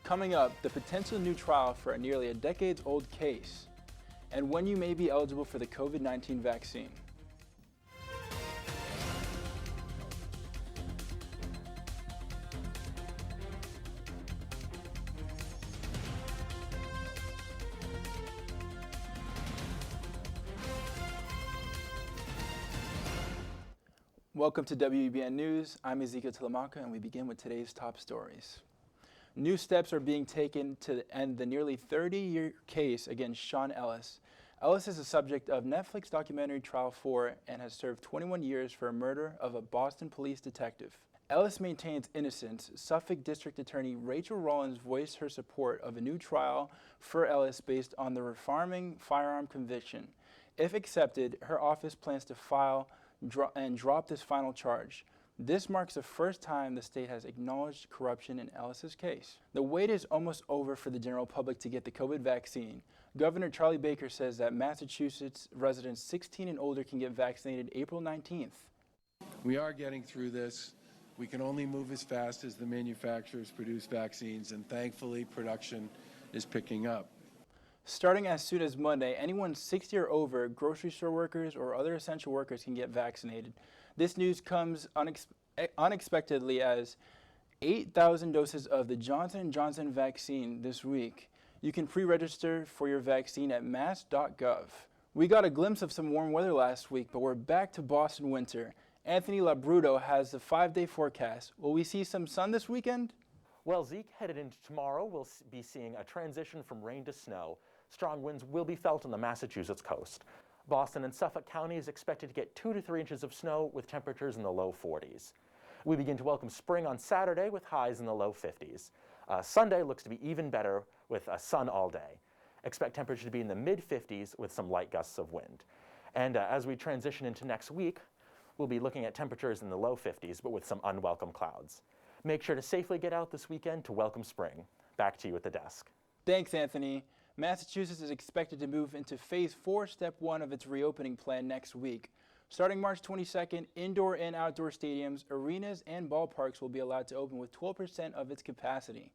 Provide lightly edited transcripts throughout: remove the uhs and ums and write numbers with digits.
Coming up, the potential new trial for a nearly a decades-old case, and when you may be eligible for the COVID-19 vaccine. Welcome to WEBN News. I'm Ezekiel Telemaka, and we begin with today's top stories. New steps are being taken to end the nearly 30-year case against Sean Ellis. Ellis is the subject of Netflix documentary Trial 4 and has served 21 years for a murder of a Boston police detective. Ellis maintains innocence. Suffolk District Attorney Rachel Rollins voiced her support of a new trial for Ellis based on the refarming firearm conviction. If accepted, her office plans to file and drop this final charge. This marks the first time the state has acknowledged corruption in Ellis's case. The wait is almost over for the general public to get the COVID vaccine. Governor Charlie Baker says that Massachusetts residents 16 and older can get vaccinated April 19th. We are getting through this. We can only move as fast as the manufacturers produce vaccines, and thankfully production is picking up. Starting as soon as Monday, anyone 60 or over, grocery store workers, or other essential workers can get vaccinated. This news comes unexpectedly as 8,000 doses of the Johnson & Johnson vaccine this week. You can pre-register for your vaccine at mass.gov. We got a glimpse of some warm weather last week, but we're back to Boston winter. Anthony Labruto has the 5-day forecast. Will we see some sun this weekend? Well, Zeke, headed into tomorrow, we'll be seeing a transition from rain to snow. Strong winds will be felt on the Massachusetts coast. Boston and Suffolk County is expected to get 2 to 3 inches of snow with temperatures in the low 40s. We begin to welcome spring on Saturday with highs in the low 50s. Sunday looks to be even better with sun all day. Expect temperature to be in the mid 50s with some light gusts of wind. And as we transition into next week, we'll be looking at temperatures in the low 50s, but with some unwelcome clouds. Make sure to safely get out this weekend to welcome spring. Back to you at the desk. Thanks, Anthony. Massachusetts is expected to move into Phase 4, Step 1 of its reopening plan next week. Starting March 22nd, indoor and outdoor stadiums, arenas, and ballparks will be allowed to open with 12% of its capacity.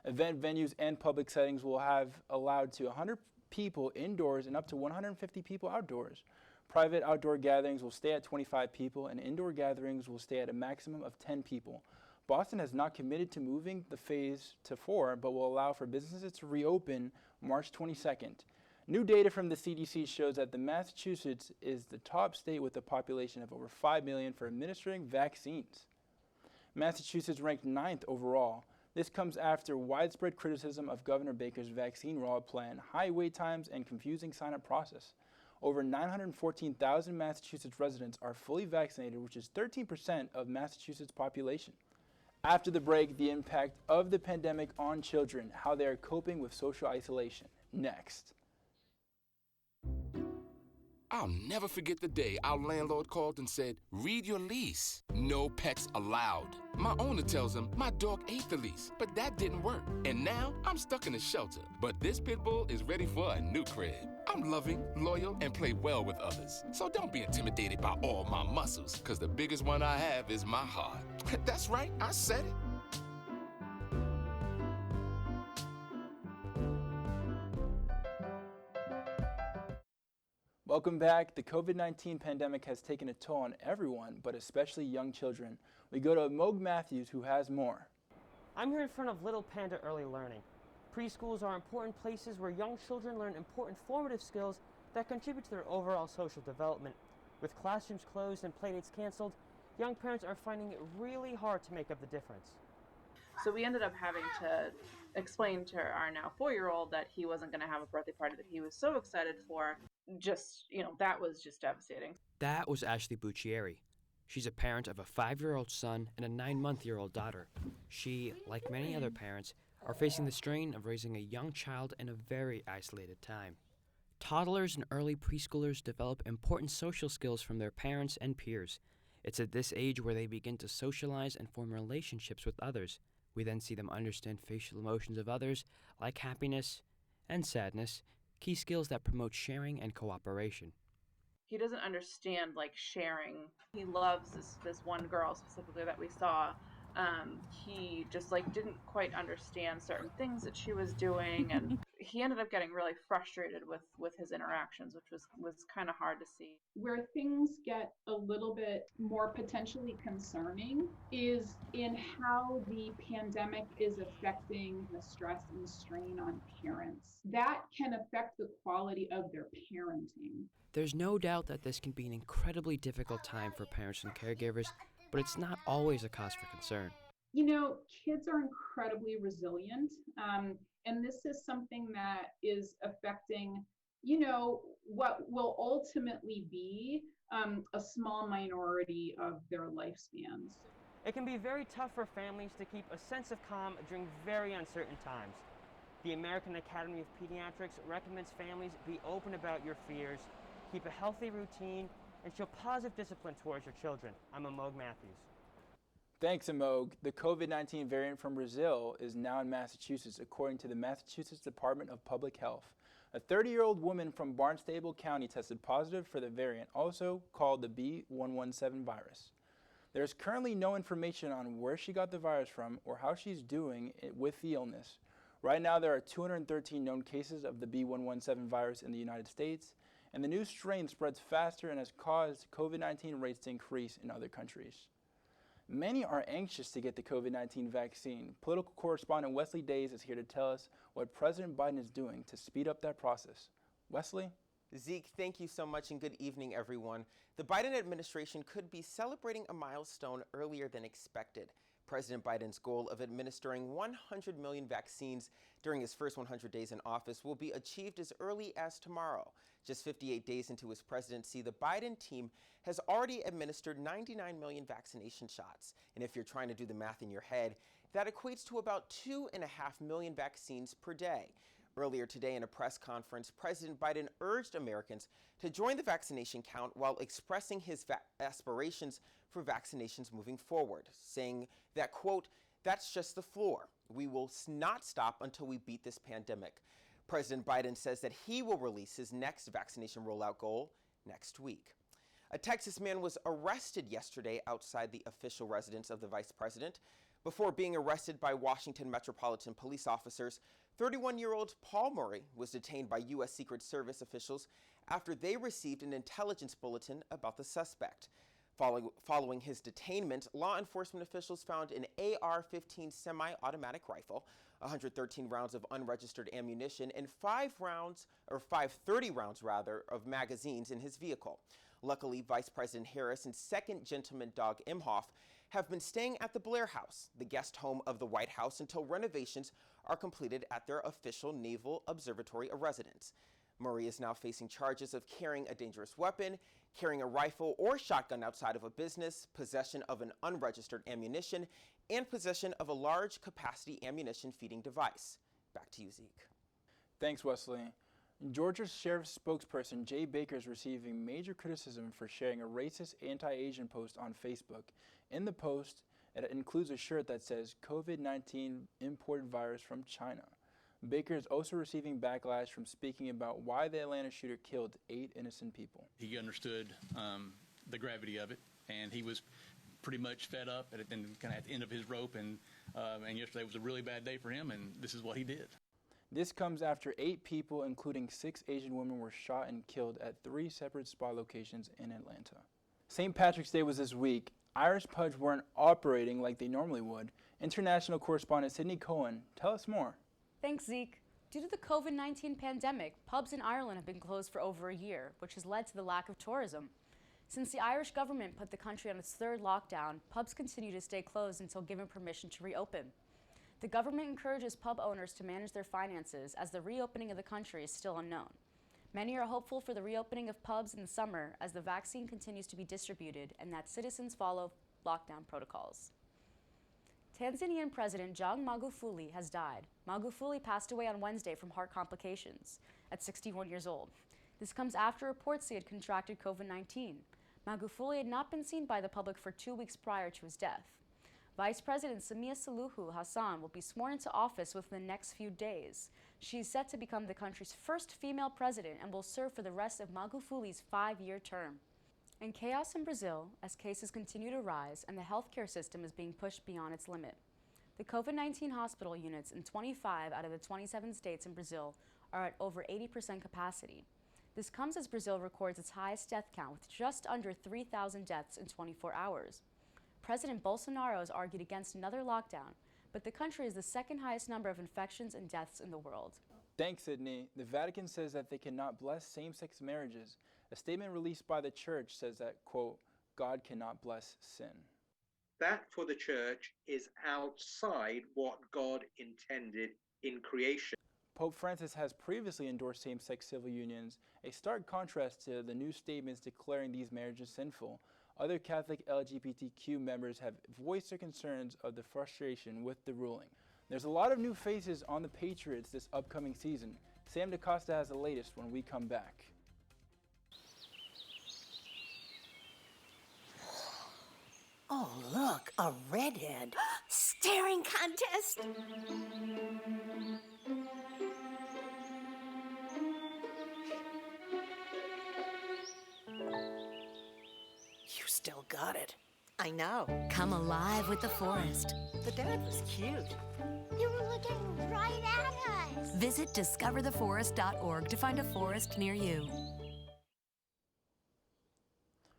Event venues and public settings will have allowed to 100 people indoors and up to 150 people outdoors. Private outdoor gatherings will stay at 25 people, and indoor gatherings will stay at a maximum of 10 people. Boston has not committed to moving the phase to 4, but will allow for businesses to reopen March 22nd. New data from the CDC shows that the Massachusetts is the top state with a population of over 5 million for administering vaccines. Massachusetts ranked 9th overall. This comes after widespread criticism of Governor Baker's vaccine rollout plan, high wait times, and confusing sign-up process. Over 914,000 Massachusetts residents are fully vaccinated, which is 13% of Massachusetts' population. After the break, the impact of the pandemic on children, how they are coping with social isolation. Next. I'll never forget the day our landlord called and said, "Read your lease. No pets allowed." My owner tells him my dog ate the lease, but that didn't work. And now I'm stuck in a shelter. But this pit bull is ready for a new crib. I'm loving, loyal, and play well with others. So don't be intimidated by all my muscles, because the biggest one I have is my heart. That's right, I said it. Welcome back. The COVID-19 pandemic has taken a toll on everyone, but especially young children. We go to Moog Matthews, who has more. I'm here in front of Little Panda Early Learning. Preschools are important places where young children learn important formative skills that contribute to their overall social development. With classrooms closed and playdates canceled, young parents are finding it really hard to make up the difference. So we ended up having to explain to our now 4-year-old that he wasn't going to have a birthday party that he was so excited for. That was just devastating. That was Ashley Buccieri. She's a parent of a 5-year-old son and a 9-month-old daughter. She, like many other parents, are facing the strain of raising a young child in a very isolated time. Toddlers and early preschoolers develop important social skills from their parents and peers. It's at this age where they begin to socialize and form relationships with others. We then see them understand facial emotions of others, like happiness and sadness, key skills that promote sharing and cooperation. He doesn't understand sharing. He loves this one girl specifically that we saw, He just like didn't quite understand certain things that she was doing, and he ended up getting really frustrated with his interactions, which was kind of hard to see. Where things get a little bit more potentially concerning is in how the pandemic is affecting the stress and strain on parents. That can affect the quality of their parenting. There's no doubt that this can be an incredibly difficult time for parents and caregivers, but it's not always a cause for concern. You know, kids are incredibly resilient, and this is something that is affecting, you know, what will ultimately be a small minority of their lifespans. It can be very tough for families to keep a sense of calm during very uncertain times. The American Academy of Pediatrics recommends families be open about your fears, keep a healthy routine, and show positive discipline towards your children. I'm Amog Matthews. Thanks, Amog. The COVID-19 variant from Brazil is now in Massachusetts, according to the Massachusetts Department of Public Health. A 30-year-old woman from Barnstable County tested positive for the variant, also called the B117 virus. There's currently no information on where she got the virus from or how she's doing with the illness. Right now, there are 213 known cases of the B117 virus in the United States, and the new strain spreads faster and has caused COVID-19 rates to increase in other countries. Many are anxious to get the COVID-19 vaccine. Political correspondent Wesley Days is here to tell us what President Biden is doing to speed up that process. Wesley? Zeke, thank you so much and good evening, everyone. The Biden administration could be celebrating a milestone earlier than expected. President Biden's goal of administering 100 million vaccines during his first 100 days in office will be achieved as early as tomorrow. Just 58 days into his presidency, the Biden team has already administered 99 million vaccination shots. And if you're trying to do the math in your head, that equates to about 2.5 million vaccines per day. Earlier today in a press conference, President Biden urged Americans to join the vaccination count while expressing his aspirations for vaccinations moving forward, saying that, quote, "That's just the floor. We will not stop until we beat this pandemic." President Biden says that he will release his next vaccination rollout goal next week. A Texas man was arrested yesterday outside the official residence of the vice president. Before being arrested by Washington Metropolitan Police officers, 31-year-old Paul Murray was detained by U.S. Secret Service officials after they received an intelligence bulletin about the suspect. Following his detainment, law enforcement officials found an AR-15 semi-automatic rifle, 113 rounds of unregistered ammunition, and 530 rounds of magazines in his vehicle. Luckily, Vice President Harris and Second Gentleman Doug Emhoff have been staying at the Blair House, the guest home of the White House, until renovations are completed at their official Naval Observatory residence. Murray is now facing charges of carrying a dangerous weapon, carrying a rifle or shotgun outside of a business, possession of an unregistered ammunition, and possession of a large capacity ammunition feeding device. Back to you, Zeke. Thanks, Wesley. Georgia's sheriff's spokesperson Jay Baker is receiving major criticism for sharing a racist anti-Asian post on Facebook. In the post, it includes a shirt that says COVID-19 imported virus from China. Baker is also receiving backlash from speaking about why the Atlanta shooter killed 8 innocent people. He understood the gravity of it, and he was pretty much fed up and kind of at the end of his rope, and yesterday was a really bad day for him, and this is what he did. This comes after 8 people, including 6 Asian women, were shot and killed at 3 separate spa locations in Atlanta. St. Patrick's Day was this week. Irish pubs weren't operating like they normally would. International correspondent Sydney Cohen, tell us more. Thanks, Zeke. Due to the COVID-19 pandemic, pubs in Ireland have been closed for over a year, which has led to the lack of tourism. Since the Irish government put the country on its 3rd lockdown, pubs continue to stay closed until given permission to reopen. The government encourages pub owners to manage their finances as the reopening of the country is still unknown. Many are hopeful for the reopening of pubs in the summer as the vaccine continues to be distributed and that citizens follow lockdown protocols. Tanzanian President John Magufuli has died. Magufuli passed away on Wednesday from heart complications at 61 years old. This comes after reports he had contracted COVID-19. Magufuli had not been seen by the public for 2 weeks prior to his death. Vice President Samia Suluhu Hassan will be sworn into office within the next few days. She is set to become the country's first female president and will serve for the rest of Magufuli's 5-year term. And chaos in Brazil as cases continue to rise and the healthcare system is being pushed beyond its limit. The COVID-19 hospital units in 25 out of the 27 states in Brazil are at over 80% capacity. This comes as Brazil records its highest death count with just under 3,000 deaths in 24 hours. President Bolsonaro has argued against another lockdown, but the country is the second highest number of infections and deaths in the world. Thanks, Sydney. The Vatican says that they cannot bless same-sex marriages. A statement released by the church says that, quote, God cannot bless sin. That for the church is outside what God intended in creation. Pope Francis has previously endorsed same-sex civil unions, a stark contrast to the new statements declaring these marriages sinful. Other Catholic LGBTQ members have voiced their concerns of the frustration with the ruling. There's a lot of new faces on the Patriots this upcoming season. Sam DaCosta has the latest when we come back. Oh, look, a redhead. Staring contest. You still got it. I know. Come alive with the forest. The dad was cute. You were looking right at us. Visit discovertheforest.org to find a forest near you.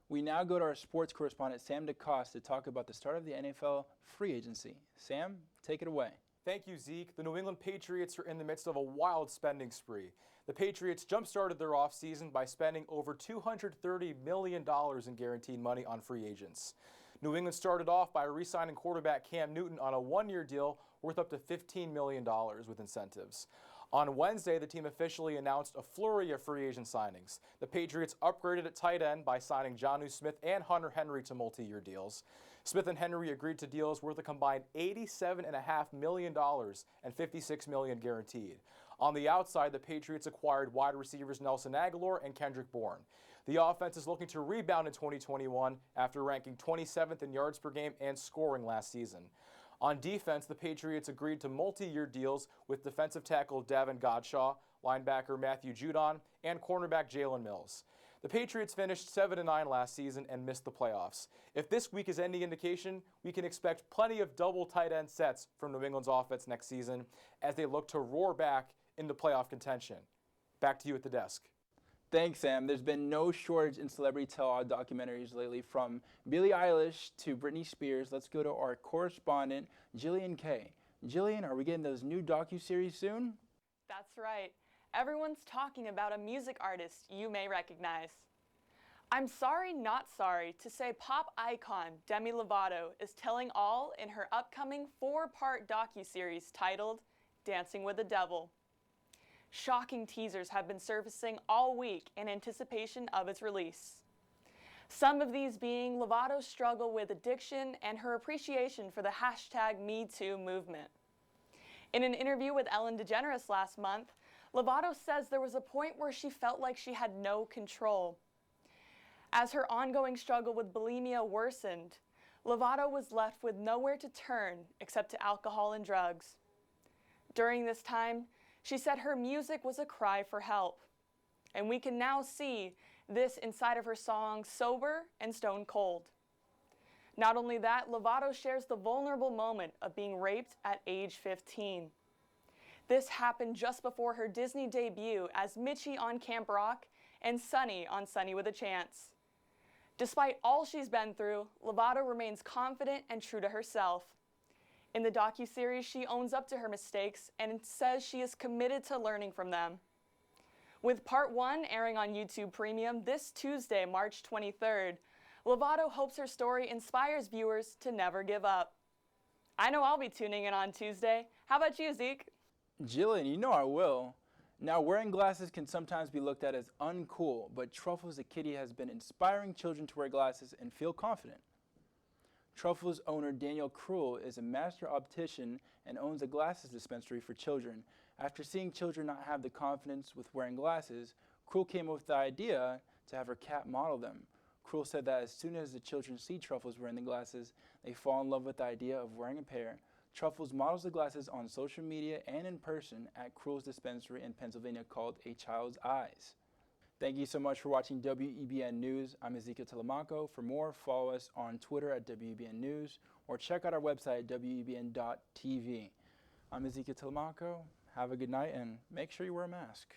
We now go to our sports correspondent, Sam DaCosta, to talk about the start of the NFL free agency. Sam, take it away. Thank you, Zeke. The New England Patriots are in the midst of a wild spending spree. The Patriots jump-started their offseason by spending over $230 million in guaranteed money on free agents. New England started off by re-signing quarterback Cam Newton on a one-year deal worth up to $15 million with incentives. On Wednesday, the team officially announced a flurry of free agent signings. The Patriots upgraded at tight end by signing Jonnu Smith and Hunter Henry to multi-year deals. Smith and Henry agreed to deals worth a combined $87.5 million and $56 million guaranteed. On the outside, the Patriots acquired wide receivers Nelson Aguilar and Kendrick Bourne. The offense is looking to rebound in 2021 after ranking 27th in yards per game and scoring last season. On defense, the Patriots agreed to multi-year deals with defensive tackle Davin Godchaux, linebacker Matthew Judon, and cornerback Jalen Mills. The Patriots finished 7-9 last season and missed the playoffs. If this week is any indication, we can expect plenty of double tight end sets from New England's offense next season as they look to roar back into playoff contention. Back to you at the desk. Thanks, Sam. There's been no shortage in celebrity tell-all documentaries lately, from Billie Eilish to Britney Spears. Let's go to our correspondent, Jillian Kay. Jillian, are we getting those new docuseries soon? That's right. Everyone's talking about a music artist you may recognize. I'm sorry, not sorry to say pop icon Demi Lovato is telling all in her upcoming 4-part docuseries titled Dancing with the Devil. Shocking teasers have been surfacing all week in anticipation of its release. Some of these being Lovato's struggle with addiction and her appreciation for the #MeToo movement. In an interview with Ellen DeGeneres last month, Lovato says there was a point where she felt like she had no control. As her ongoing struggle with bulimia worsened, Lovato was left with nowhere to turn except to alcohol and drugs. During this time, she said her music was a cry for help, and we can now see this inside of her songs Sober and Stone Cold. Not only that, Lovato shares the vulnerable moment of being raped at age 15. This happened just before her Disney debut as Mitchie on Camp Rock and Sunny on Sunny with a Chance. Despite all she's been through, Lovato remains confident and true to herself. In the docuseries, she owns up to her mistakes and says she is committed to learning from them. With Part 1 airing on YouTube Premium this Tuesday, March 23rd, Lovato hopes her story inspires viewers to never give up. I know I'll be tuning in on Tuesday. How about you, Zeke? Jillian, you know I will. Now, wearing glasses can sometimes be looked at as uncool, but Truffles the kitty has been inspiring children to wear glasses and feel confident. Truffles owner Daniel Krull is a master optician and owns a glasses dispensary for children. After seeing children not have the confidence with wearing glasses, Krull came up with the idea to have her cat model them. Krull said that as soon as the children see Truffles wearing the glasses, they fall in love with the idea of wearing a pair. Truffles models the glasses on social media and in person at Krull's dispensary in Pennsylvania called A Child's Eyes. Thank you so much for watching WEBN News. I'm Ezekiel Telemaco. For more, follow us on Twitter at WEBN News or check out our website at WEBN.TV. I'm Ezekiel Telemaco. Have a good night and make sure you wear a mask.